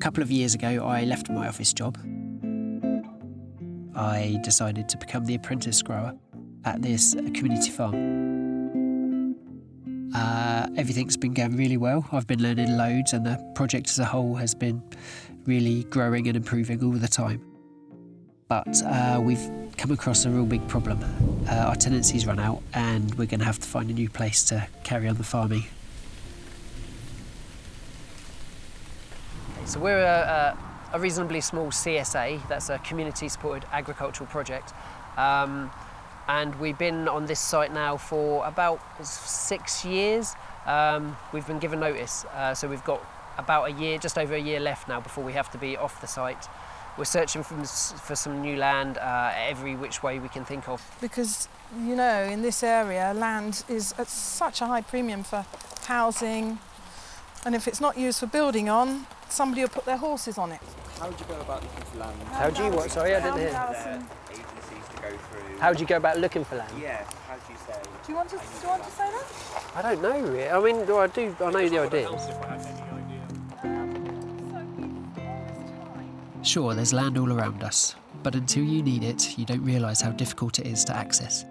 couple of years ago, I left my office job. I decided to become the apprentice grower at this community farm. Everything's been going really well. I've been learning loads, and the project as a whole has been really growing and improving all the time. But we've come across a real big problem. Our tenancy's run out, and we're going to have to find a new place to carry on the farming. So we're a reasonably small CSA, that's a community-supported agricultural project. And we've been on this site now for about 6 years. We've been given notice, so we've got about a year, just over a year left now before we have to be off the site. We're searching for some new land every which way we can think of. Because, you know, in this area, land is at such a high premium for housing, and if it's not used for building on, somebody will put their horses on it. How would you go about looking for land? How do you what? Sorry, I didn't hear. Agencies to go through. How do you go about looking for land? Yeah, how do you say? Do you want to say that? I don't know really. I mean, I know the idea. Sure, there's land all around us, but until you need it, you don't realise how difficult it is to access,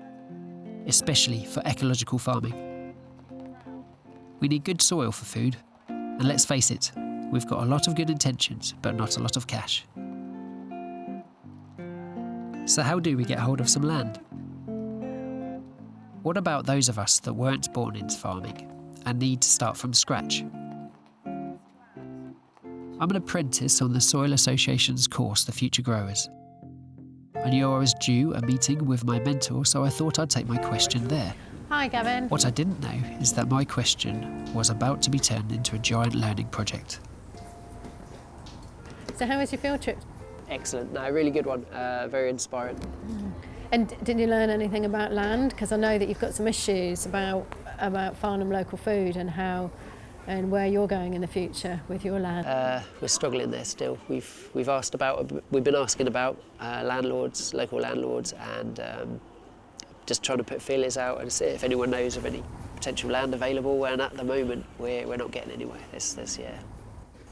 especially for ecological farming. We need good soil for food, and let's face it, we've got a lot of good intentions, but not a lot of cash. So how do we get hold of some land? What about those of us that weren't born into farming and need to start from scratch? I'm an apprentice on the Soil Association's course, The Future Growers. I knew I was due a meeting with my mentor, so I thought I'd take my question there. Hi, Gavin. What I didn't know is that my question was about to be turned into a giant learning project. So how was your field trip? Excellent, no, really good one, very inspiring. And did you learn anything about land? Because I know that you've got some issues about farming local food and how and where you're going in the future with your land. We're struggling there still. We've been asking about landlords, local landlords, and just trying to put feelers out and see if anyone knows of any potential land available. And at the moment, we're not getting anywhere.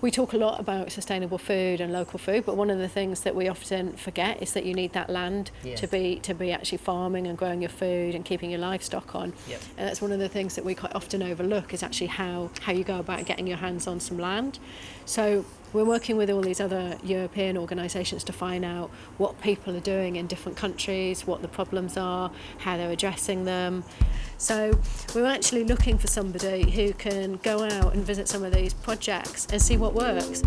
We talk a lot about sustainable food and local food, but one of the things that we often forget is that you need that land to be actually farming and growing your food and keeping your livestock on. Yep. And that's one of the things that we quite often overlook is actually how you go about getting your hands on some land. So we're working with all these other European organisations to find out what people are doing in different countries, what the problems are, how they're addressing them. So we're actually looking for somebody who can go out and visit some of these projects and see what works.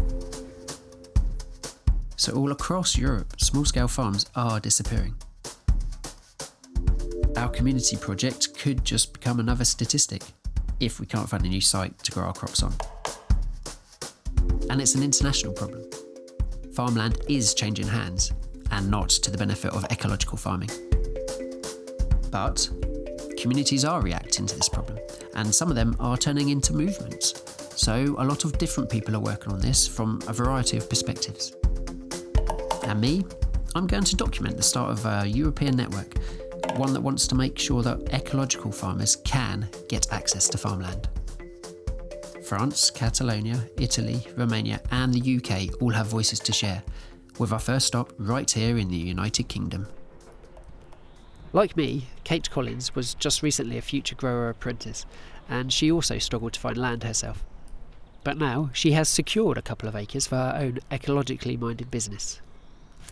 So all across Europe, small-scale farms are disappearing. Our community project could just become another statistic if we can't find a new site to grow our crops on. And it's an international problem. Farmland is changing hands, and not to the benefit of ecological farming. But communities are reacting to this problem, and some of them are turning into movements. So a lot of different people are working on this from a variety of perspectives. And me, I'm going to document the start of a European network, one that wants to make sure that ecological farmers can get access to farmland. France, Catalonia, Italy, Romania and the UK all have voices to share, with our first stop right here in the United Kingdom. Like me, Kate Collins was just recently a future grower apprentice, and she also struggled to find land herself. But now she has secured a couple of acres for her own ecologically minded business.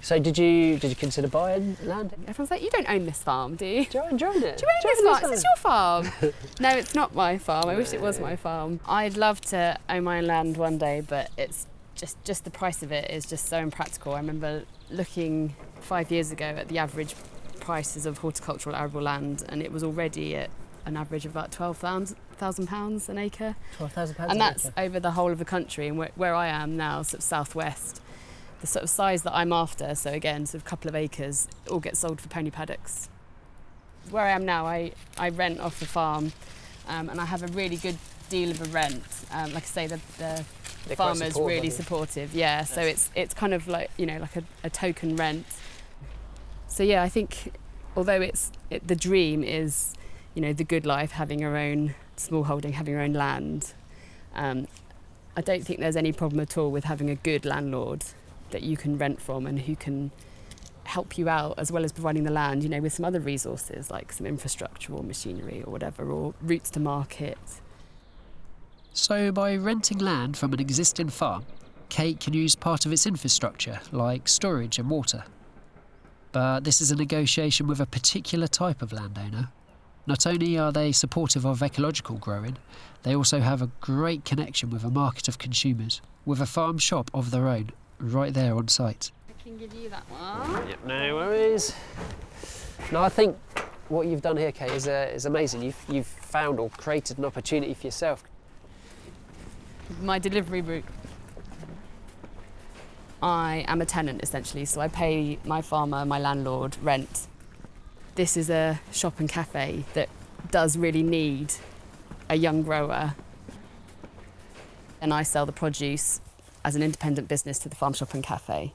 So did you consider buying land? Everyone's like, you don't own this farm, do you? Do you own it? Do you own this farm? Is this your farm? No, it's not my farm. I wish it was my farm. I'd love to own my own land one day, but it's just the price of it is just so impractical. I remember looking 5 years ago at the average prices of horticultural arable land, and it was already at an average of about £12,000 an acre. £12,000 and that's over the whole of the country. And where I am now, sort of southwest, the sort of size that I'm after, so again, sort of a couple of acres, it all gets sold for pony paddocks. Where I am now, I rent off the farm, and I have a really good deal of a rent. Like I say, the farmer's really supportive. Yeah, so it's kind of like, you know, like a token rent. So yeah, I think although the dream is, you know, the good life, having your own small holding, having your own land, I don't think there's any problem at all with having a good landlord that you can rent from and who can help you out, as well as providing the land, you know, with some other resources like some infrastructure or machinery or whatever, or routes to market. So by renting land from an existing farm, Kate can use part of its infrastructure, like storage and water. But this is a negotiation with a particular type of landowner. Not only are they supportive of ecological growing, they also have a great connection with a market of consumers, with a farm shop of their own, right there on site. I can give you that one. Yep, no worries. No, I think what you've done here, Kate, is amazing. You've found or created an opportunity for yourself. My delivery route. I am a tenant essentially, so I pay my farmer, my landlord, rent. This is a shop and cafe that does really need a young grower. And I sell the produce as an independent business to the farm shop and cafe,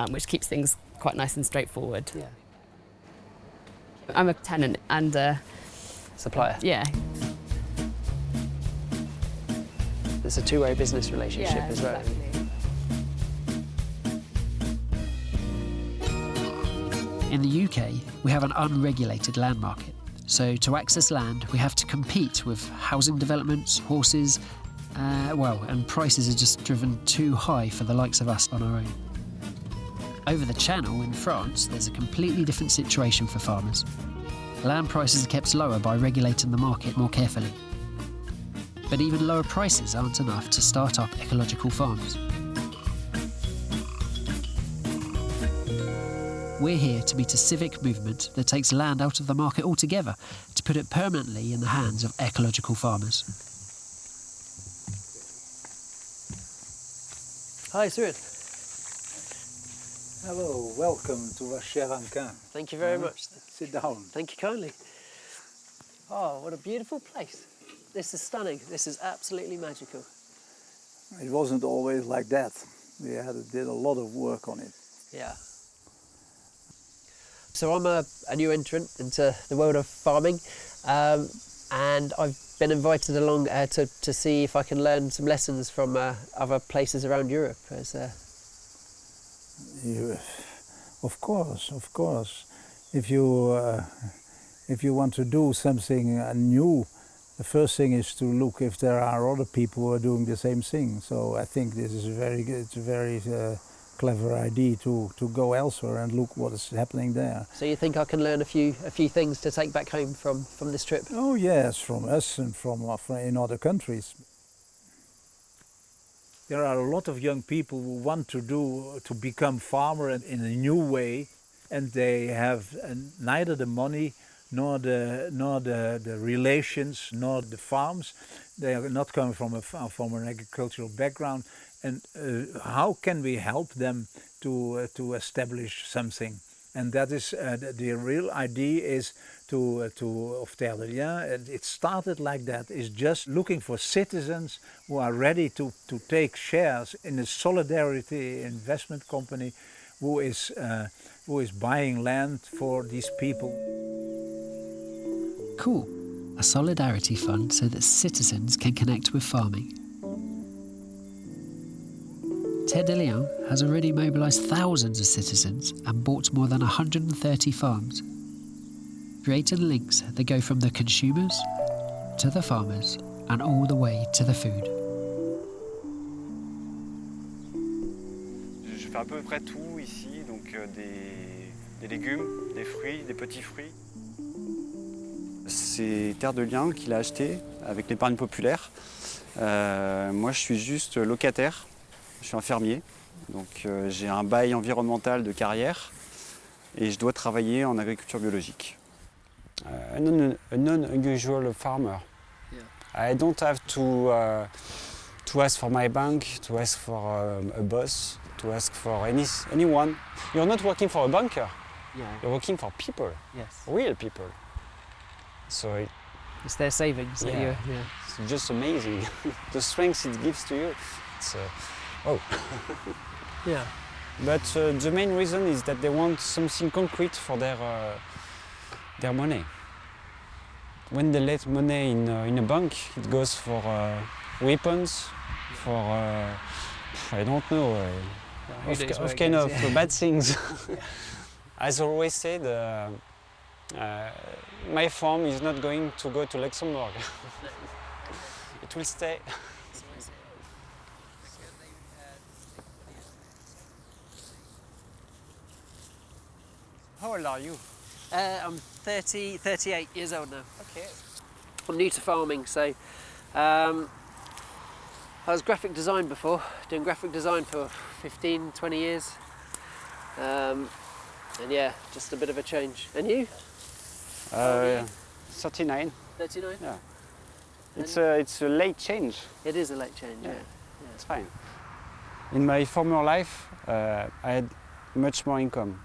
which keeps things quite nice and straightforward. Yeah. I'm a tenant and a Supplier. yeah. It's a two-way business relationship as well. Exactly. In the UK, we have an unregulated land market. So to access land, we have to compete with housing developments, horses, and prices are just driven too high for the likes of us on our own. Over the Channel in France, there's a completely different situation for farmers. Land prices are kept lower by regulating the market more carefully. But even lower prices aren't enough to start up ecological farms. We're here to meet a civic movement that takes land out of the market altogether to put it permanently in the hands of ecological farmers. Hi, Stuart. Hello, welcome to La Cheranquin. Thank you very much. Sit down. Thank you kindly. Oh, what a beautiful place. This is stunning. This is absolutely magical. It wasn't always like that. We did a lot of work on it. Yeah. So I'm a new entrant into the world of farming, and I've been invited along to see if I can learn some lessons from other places around Europe. Of course. If you want to do something new, the first thing is to look if there are other people who are doing the same thing. So I think this is it's a very clever idea to go elsewhere and look what is happening there. So you think I can learn a few things to take back home from this trip? Oh yes, from us and from in other countries. There are a lot of young people who want to become farmer in a new way, and they have neither the money nor the relations nor the farms. They are not coming from an agricultural background. And how can we help them to establish something? And that is the real idea is of Terre. It started like that. It's just looking for citizens who are ready to take shares in a solidarity investment company who is buying land for these people. Cool. A solidarity fund so that citizens can connect with farming. Terre de Lion has already mobilised thousands of citizens and bought more than 130 farms, creating links that go from the consumers to the farmers and all the way to the food. Je fais à peu près tout ici, donc des légumes, des fruits, des petits fruits. C'est Terre de Lion qui l'a acheté avec l'épargne populaire. Moi, je suis juste locataire. Je suis un fermier, donc j'ai un bail environnemental de carrière et je dois travailler en agriculture biologique. A non-unusual farmer. Yeah. I don't have to ask for my bank, to ask for a boss, to ask for anyone. You're not working for a banker. Yeah. You're working for people, Yes. real people. So It's their savings. That Yeah. you're it's just amazing. The strength it gives to you. It's, Yeah. But the main reason is that they want something concrete for their money. When they let money in a bank, it goes for weapons, for, I don't know, of kind of bad things. As always said, my farm is not going to go to Luxembourg. It will stay. How old are you? I'm 38 years old now. Okay. I'm new to farming, so I was graphic design before, doing graphic design for 15, 20 years. And yeah, just a bit of a change. And you? 39. 39? Yeah. It's a late change. It is a late change, yeah. It's fine. In my former life, I had much more income.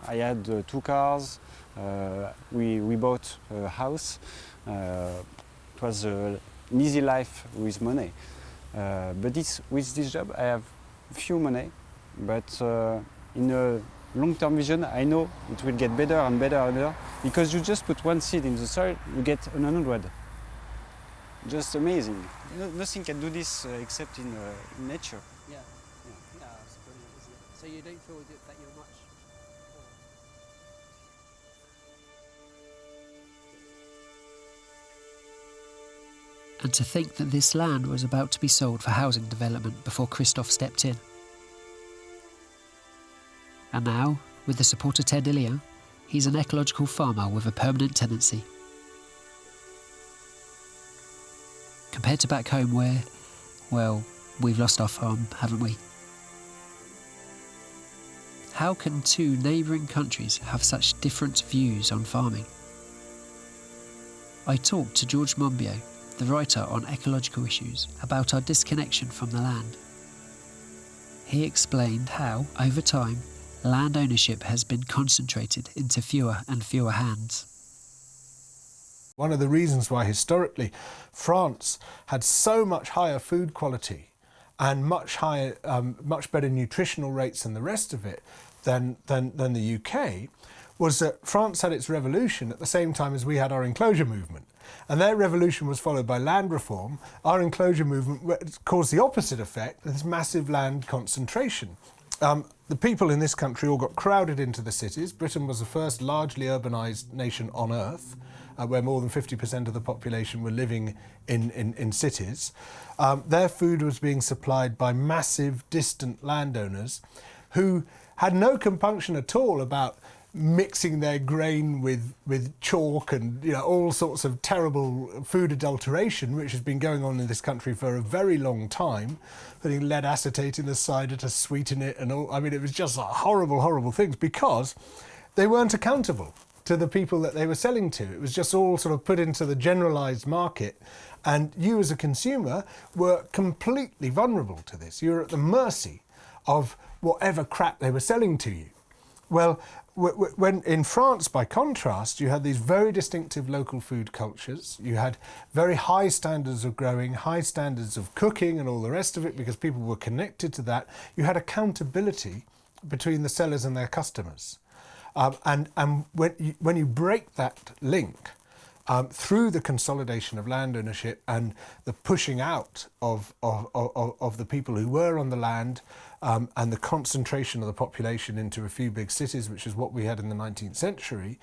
I had 2 cars, we bought a house. It was an easy life with money. But with this job I have few money, but in a long-term vision I know it will get better and better and better, because you just put 1 seed in the soil, you get 100. Just amazing. Nothing can do this except in nature. Yeah, it's brilliant, isn't it? So you don't feel that you're much... And to think that this land was about to be sold for housing development before Christophe stepped in. And now, with the support of Ted Illia, he's an ecological farmer with a permanent tenancy. Compared to back home where, well, we've lost our farm, haven't we? How can 2 neighbouring countries have such different views on farming? I talked to George Monbiot, the writer on ecological issues, about our disconnection from the land. He explained how, over time, land ownership has been concentrated into fewer and fewer hands. One of the reasons why historically France had so much higher food quality and much better nutritional rates than the rest of it than the UK was that France had its revolution at the same time as we had our enclosure movement. And their revolution was followed by land reform. Our enclosure movement caused the opposite effect, this massive land concentration. The people in this country all got crowded into the cities. Britain was the first largely urbanised nation on earth, where more than 50% of the population were living in cities. Their food was being supplied by massive, distant landowners who had no compunction at all about mixing their grain with chalk and all sorts of terrible food adulteration, which has been going on in this country for a very long time, putting lead acetate in the cider to sweeten it and all. I mean, it was just horrible, horrible things, because they weren't accountable to the people that they were selling to. It was just all sort of put into the generalised market, and you as a consumer were completely vulnerable to this. You were at the mercy of whatever crap they were selling to you. Well, when in France, by contrast, you had these very distinctive local food cultures. You had very high standards of growing, high standards of cooking and all the rest of it, because people were connected to that. You had accountability between the sellers and their customers. And when you break that link through the consolidation of land ownership and the pushing out of the people who were on the land, and the concentration of the population into a few big cities, which is what we had in the 19th century,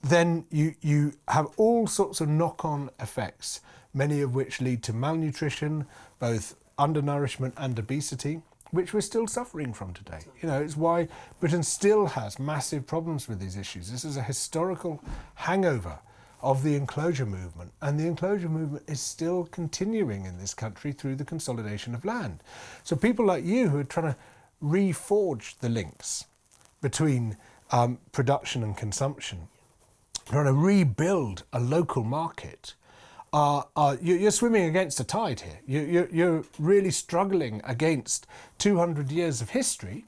then you have all sorts of knock-on effects, many of which lead to malnutrition, both undernourishment and obesity, which we're still suffering from today. It's why Britain still has massive problems with these issues. This is a historical hangover of the enclosure movement, and the enclosure movement is still continuing in this country through the consolidation of land. So people like you who are trying to reforge the links between production and consumption, trying to rebuild a local market, you're swimming against the tide here. You're really struggling against 200 years of history,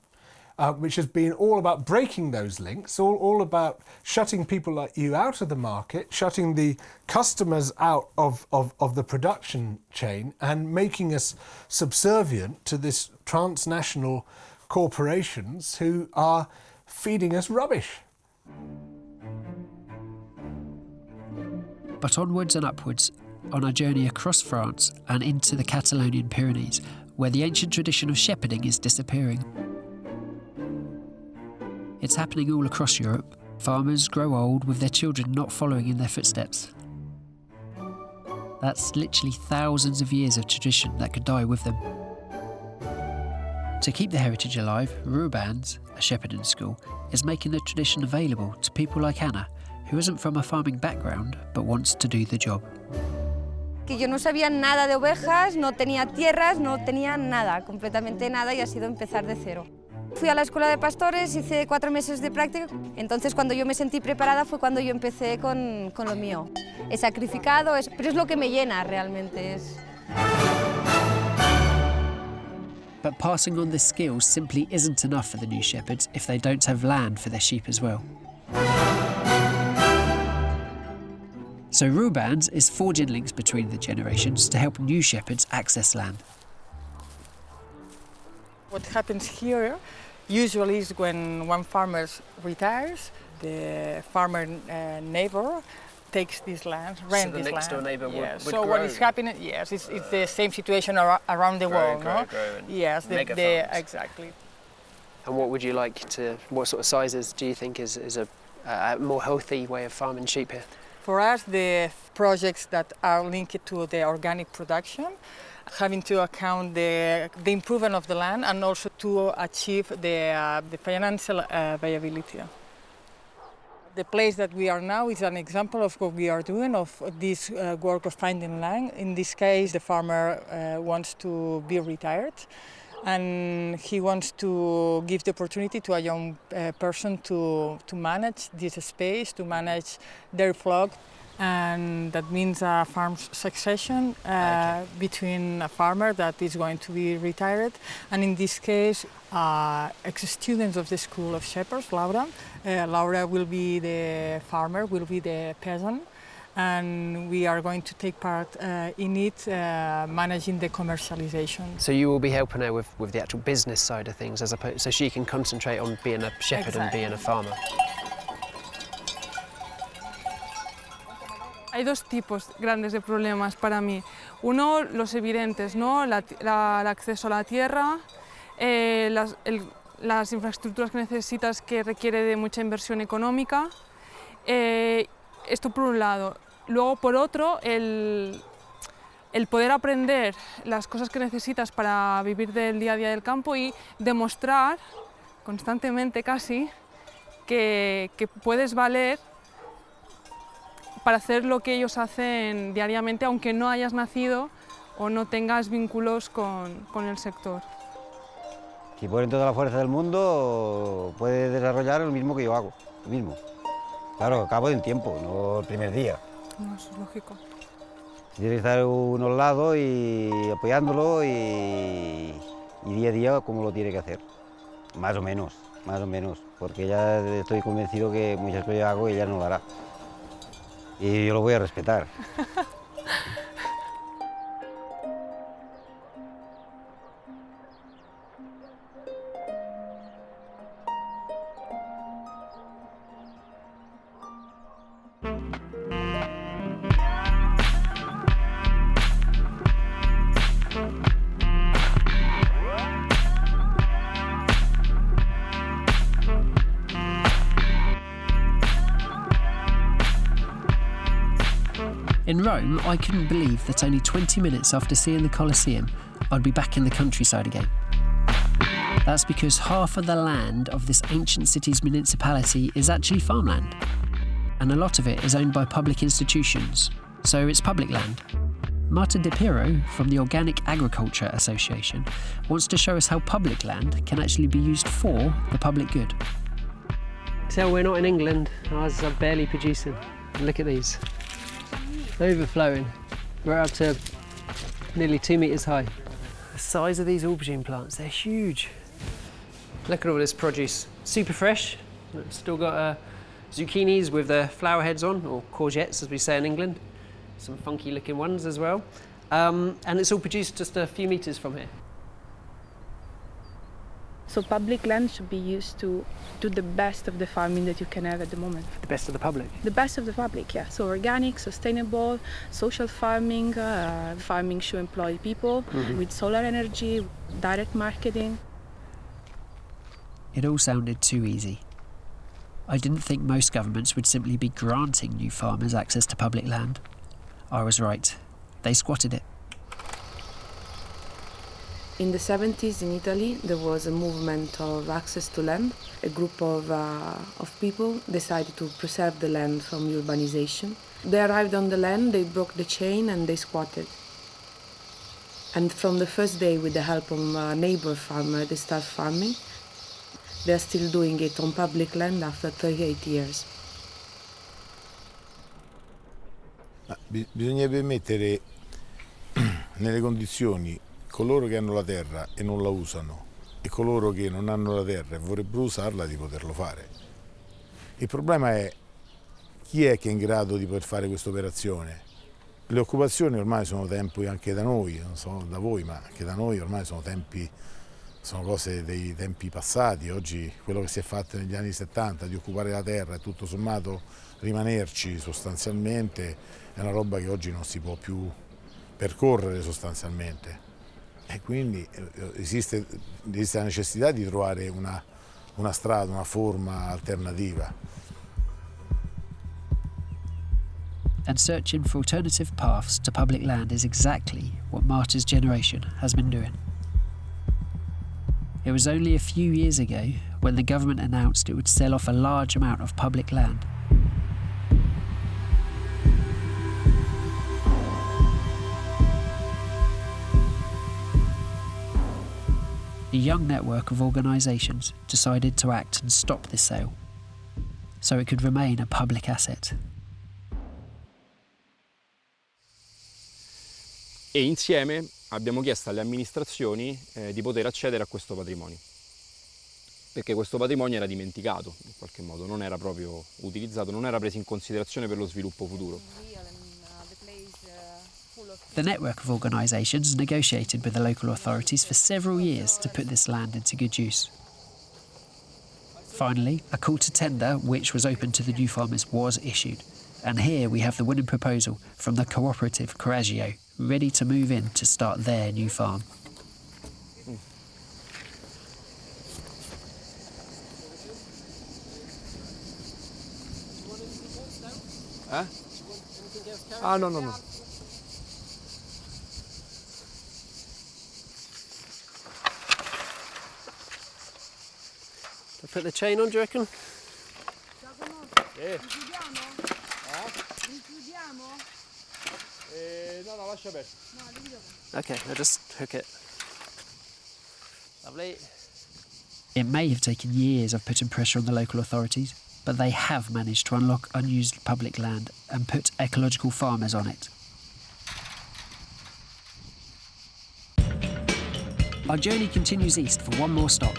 which has been all about breaking those links, all about shutting people like you out of the market, shutting the customers out of the production chain, and making us subservient to this transnational corporations who are feeding us rubbish. But onwards and upwards, on our journey across France and into the Catalonian Pyrenees, where the ancient tradition of shepherding is disappearing. It's happening all across Europe. Farmers grow old with their children not following in their footsteps. That's literally thousands of years of tradition that could die with them. To keep the heritage alive, Rubans, a shepherding school, is making the tradition available to people like Anna, who isn't from a farming background but wants to do the job. Que yo no sabía nada de ovejas, no tenía tierras, no tenía nada, completamente nada, y ha sido empezar de cero. Fui a la escuela de pastores, hice 4 meses de práctica, entonces cuando yo me sentí preparada fue cuando yo empecé con lo mío. He sacrificado, pero es lo que me llena realmente. But passing on this skill simply isn't enough for the new shepherds if they don't have land for their sheep as well. So Rubans is forging links between the generations to help new shepherds access land. What happens here usually is when one farmer retires, the farmer neighbor takes this land, rent this land. So the next door neighbour would so grow. What is happening? Yes, it's the same situation around the world, no? Yes, exactly. And what would you like to? What sort of sizes do you think is a more healthy way of farming sheep here? For us, the projects that are linked to the organic production, having to account the improvement of the land and also to achieve the financial viability. The place that we are now is an example of what we are doing, of this work of finding land. In this case, the farmer wants to be retired and he wants to give the opportunity to a young person to manage this space, to manage their flock. And that means a farm succession between a farmer that is going to be retired, and in this case, ex-students of the School of Shepherds, Laura. Laura will be the farmer, will be the peasant, and we are going to take part in it, managing the commercialization. So you will be helping her with the actual business side of things, as opposed, so she can concentrate on being a shepherd and being a farmer. Hay dos tipos grandes de problemas para mí. Uno, los evidentes, ¿no? El acceso a la tierra, las infraestructuras que necesitas que requiere de mucha inversión económica. Esto por un lado. Luego, por otro, el poder aprender las cosas que necesitas para vivir del día a día del campo y demostrar constantemente casi que puedes valer para hacer lo que ellos hacen diariamente, aunque no hayas nacido o no tengas vínculos con el sector. Si ponen toda la fuerza del mundo, puede desarrollar lo mismo que yo hago, lo mismo. Claro, a cabo de un tiempo, no el primer día. No, eso es lógico. Tiene que estar uno al lado y apoyándolo y día a día cómo lo tiene que hacer. Más o menos, porque ya estoy convencido que muchas cosas hago y ella no lo hará. Y yo lo voy a respetar. In Rome, I couldn't believe that only 20 minutes after seeing the Colosseum, I'd be back in the countryside again. That's because half of the land of this ancient city's municipality is actually farmland, and a lot of it is owned by public institutions, so it's public land. Marta Di Piero from the Organic Agriculture Association wants to show us how public land can actually be used for the public good. So we're not in England, ours are barely producing. Look at these. Overflowing. We're up to nearly 2 metres high. The size of these aubergine plants, they're huge. Look at all this produce. Super fresh. It's still got zucchinis with the flower heads on, or courgettes as we say in England. Some funky looking ones as well. And it's all produced just a few metres from here. So public land should be used to do the best of the farming that you can have at the moment. The best of the public? The best of the public, yeah. So organic, sustainable, social farming. Farming should employ people with solar energy, direct marketing. It all sounded too easy. I didn't think most governments would simply be granting new farmers access to public land. I was right. They squatted it. In the 70s in Italy, there was a movement of access to land. A group of people decided to preserve the land from urbanization. They arrived on the land, they broke the chain and they squatted. And from the first day, with the help of a neighbor farmer, they started farming. They're still doing it on public land after 38 years. Bisognerebbe mettere nelle condizioni coloro che hanno la terra e non la usano e coloro che non hanno la terra e vorrebbero usarla di poterlo fare. Il problema è chi è che è in grado di poter fare questa operazione. Le occupazioni ormai sono tempi anche da noi, non so da voi, ma anche da noi ormai sono cose dei tempi passati. Oggi quello che si è fatto negli anni 70 di occupare la terra e tutto sommato rimanerci sostanzialmente è una roba che oggi non si può più percorrere sostanzialmente. E quindi esiste la necessità di trovare una strada, una forma alternativa. And searching for alternative paths to public land is exactly what Marta's generation has been doing. It was only a few years ago when the government announced it would sell off a large amount of public land. A young network of organisations decided to act and stop this sale, so it could remain a public asset. E insieme abbiamo chiesto alle amministrazioni di poter accedere a questo patrimonio, perché questo patrimonio era dimenticato in qualche modo, non era proprio utilizzato, non era preso in considerazione per lo sviluppo futuro. The network of organisations negotiated with the local authorities for several years to put this land into good use. Finally, a call to tender, which was open to the new farmers, was issued. And here we have the winning proposal from the cooperative Coraggio, ready to move in to start their new farm. No. Put the chain on, do you reckon? No, lascia aperto. Okay, I'll just hook it. Lovely. It may have taken years of putting pressure on the local authorities, but they have managed to unlock unused public land and put ecological farmers on it. Our journey continues east for one more stop.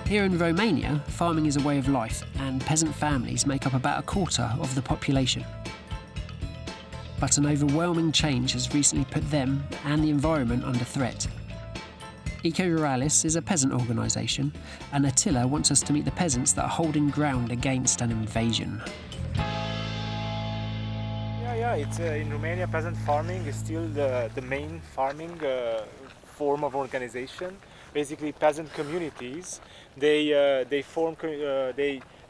Here in Romania, farming is a way of life, and peasant families make up about a quarter of the population. But an overwhelming change has recently put them and the environment under threat. Eco-Ruralis is a peasant organisation, and Attila wants us to meet the peasants that are holding ground against an invasion. It's in Romania, peasant farming is still the main farming form of organisation. Basically, peasant communities, they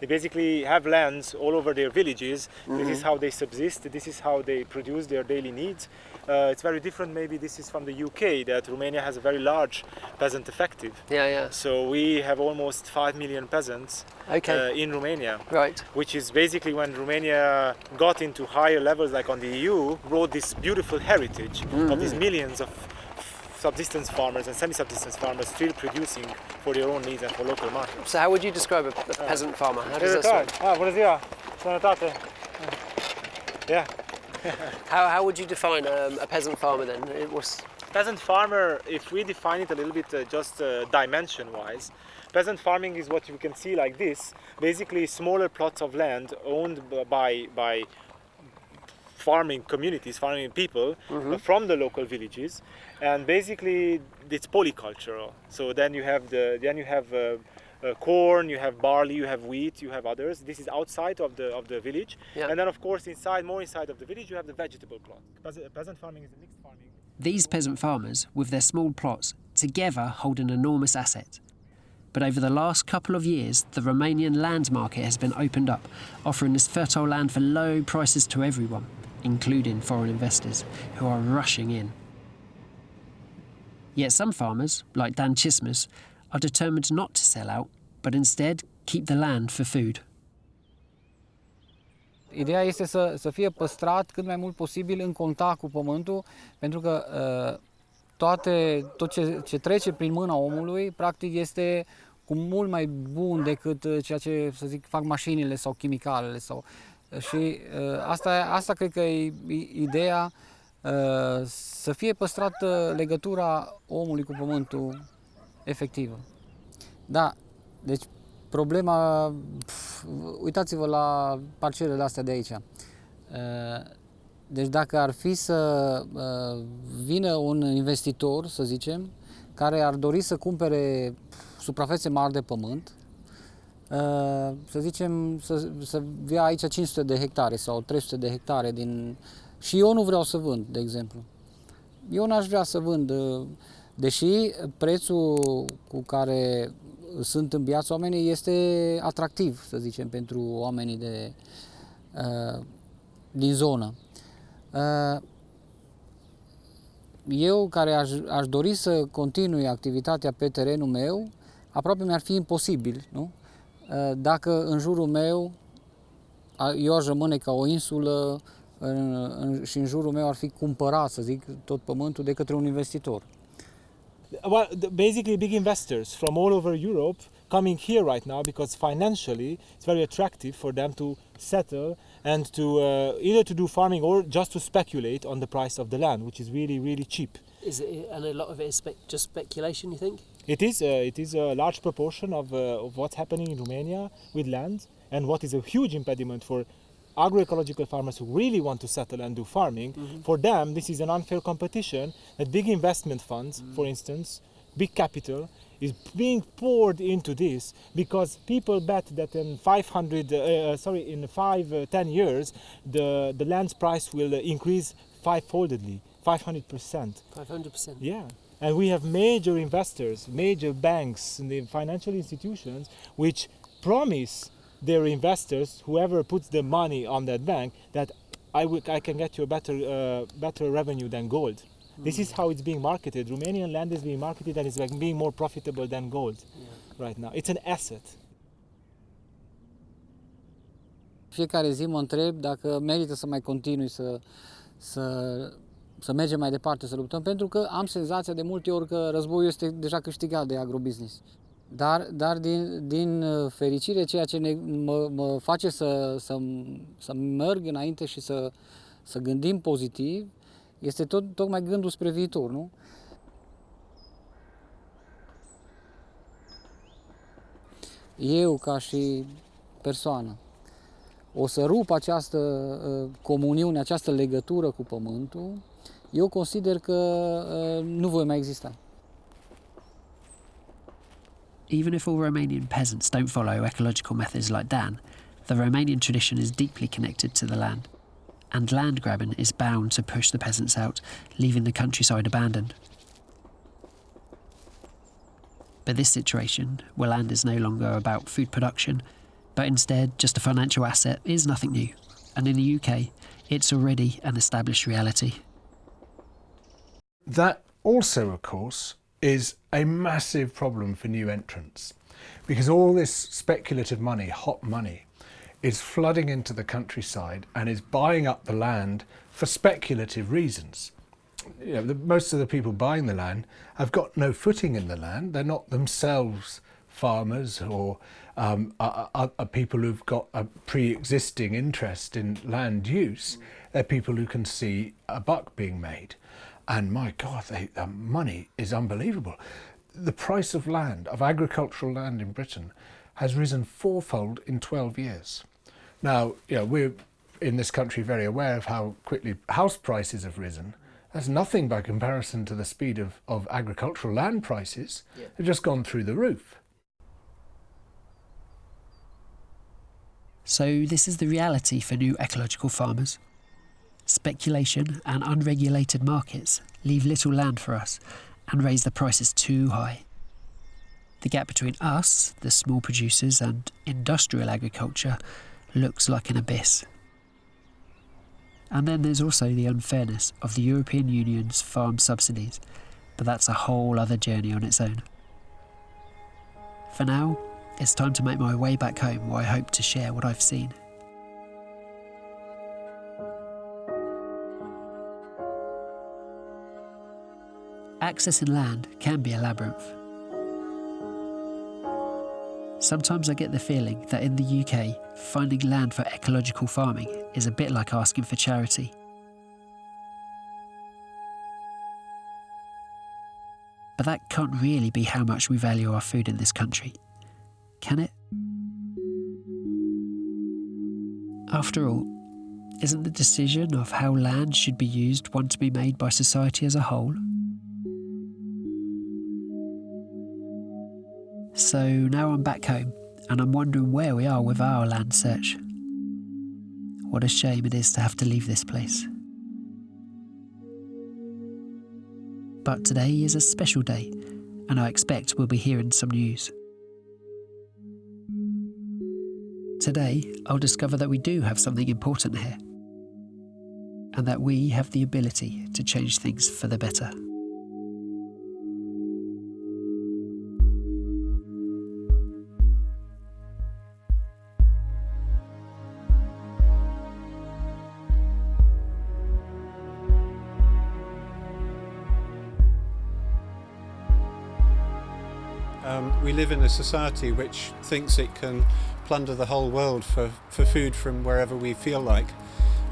basically have lands all over their villages. This is how they subsist. This is how they produce their daily needs. It's very different. Maybe this is from the UK, that Romania has a very large peasant effective. Yeah. So we have almost 5 million peasants in Romania. Right. Which is basically when Romania got into higher levels, like on the EU, brought this beautiful heritage of these millions of subsistence farmers and semi-subsistence farmers still producing for their own needs and for local markets. So how would you describe a peasant farmer? How does that sound? Buonasera. Buonanotte. Yeah. How would you define a peasant farmer then? It was peasant farmer, if we define it a little bit just dimension-wise, Peasant farming is what you can see like this, basically smaller plots of land owned by farming communities, farming people from the local villages, and basically it's polycultural. So then you have corn, you have barley, you have wheat, you have others. This is outside of the village, and then of course more inside of the village you have the vegetable plot. Peasant farming is a mixed farming. These peasant farmers, with their small plots, together hold an enormous asset. But over the last couple of years, the Romanian land market has been opened up, offering this fertile land for low prices to everyone, including foreign investors, who are rushing in. Yet some farmers, like Dan Chismas, are determined not to sell out, but instead keep the land for food. Ideea este să fie păstrat cât mai mult posibil în contact cu pământul, pentru că tot ce trece prin mâna omului, practic este cu mult mai bun decât ceea ce, să zic, fac mașinile sau chimicalele. Și asta cred că e ideea, să fie păstrată legătura omului cu pământul efectivă. Da, deci problema, uitați-vă la parcelele astea de aici. Deci dacă ar fi să vină un investitor, să zicem, care ar dori să cumpere suprafețe mari de pământ, să zicem, să via aici 500 de hectare sau 300 de hectare și eu nu vreau să vând, de exemplu. Eu n-aș vrea să vând, deși prețul cu care sunt înviați oamenii este atractiv, să zicem, pentru oamenii din zonă. Eu, care aș dori să continui activitatea pe terenul meu, aproape mi-ar fi imposibil, nu? Dacă în jurul meu eu aș rămâne ca o insulă și în jurul meu ar fi cumpărat, să zic, tot pământul de către un investitor. Well, basically big investors from all over Europe coming here right now because financially it's very attractive for them to settle and to either to do farming or just to speculate on the price of the land, which is really, really cheap. And a lot of it is just speculation, you think? It is a large proportion of what's happening in Romania with land, and what is a huge impediment for agroecological farmers who really want to settle and do farming. For them, this is an unfair competition that big investment funds, for instance, big capital, is being poured into this because people bet that in 5-10 years, the land's price will increase fivefoldedly, 500%. 500%? Yeah. And we have major investors, major banks, and the financial institutions which promise their investors, whoever puts the money on that bank, that I can get you a better revenue than gold. This is how it's being marketed. Romanian land is being marketed and it's being more profitable than gold right now. It's an asset. Fiecare zi mă întreb dacă merită să mai continui să mergem mai departe, să luptăm, pentru că am senzația de multe ori că războiul este deja câștigat de agrobusiness. Dar din fericire, ceea ce mă face să merg înainte și să gândim pozitiv, este tocmai gândul spre viitor, nu? Eu, ca și persoană, o să rup această comuniune, această legătură cu pământul, eu consider că nu voi mai exista. Even if all Romanian peasants don't follow ecological methods like Dan, the Romanian tradition is deeply connected to the land, and land grabbing is bound to push the peasants out, leaving the countryside abandoned. But this situation, where land is no longer about food production, but instead just a financial asset, is nothing new, and in the UK, it's already an established reality. That also, of course, is a massive problem for new entrants, because all this speculative money, hot money, is flooding into the countryside and is buying up the land for speculative reasons. You know, most of the people buying the land have got no footing in the land. They're not themselves farmers or are people who've got a pre-existing interest in land use. They're people who can see a buck being made. And my God, the money is unbelievable. the price of land, of agricultural land in Britain, has risen fourfold in 12 years. Now, we're in this country very aware of how quickly house prices have risen. That's nothing by comparison to the speed of agricultural land prices. Yeah. They've just gone through the roof. So this is the reality for new ecological farmers. Speculation and unregulated markets leave little land for us and raise the prices too high. The gap between us, the small producers, and industrial agriculture looks like an abyss. And then there's also the unfairness of the European Union's farm subsidies, but that's a whole other journey on its own. For now, it's time to make my way back home, where I hope to share what I've seen. Accessing land can be a labyrinth. Sometimes I get the feeling that in the UK, finding land for ecological farming is a bit like asking for charity. But that can't really be how much we value our food in this country, can it? After all, isn't the decision of how land should be used one to be made by society as a whole? So now I'm back home, and I'm wondering where we are with our land search. What a shame it is to have to leave this place. But today is a special day, and I expect we'll be hearing some news. Today, I'll discover that we do have something important here, and that we have the ability to change things for the better. We live in a society which thinks it can plunder the whole world for food from wherever we feel like.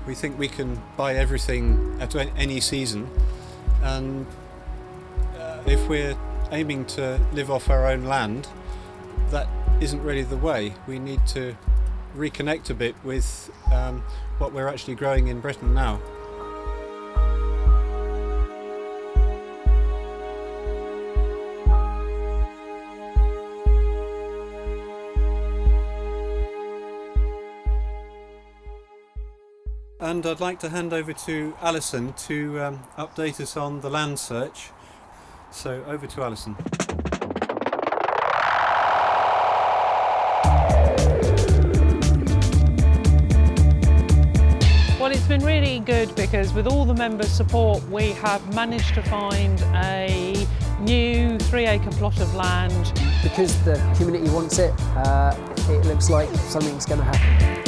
We think we can buy everything at any season, and if we're aiming to live off our own land, that isn't really the way. We need to reconnect a bit with what we're actually growing in Britain now. And I'd like to hand over to Alison to update us on the land search. So over to Alison. Well, it's been really good because with all the members' support we have managed to find a new 3-acre plot of land. Because the community wants it, it looks like something's going to happen.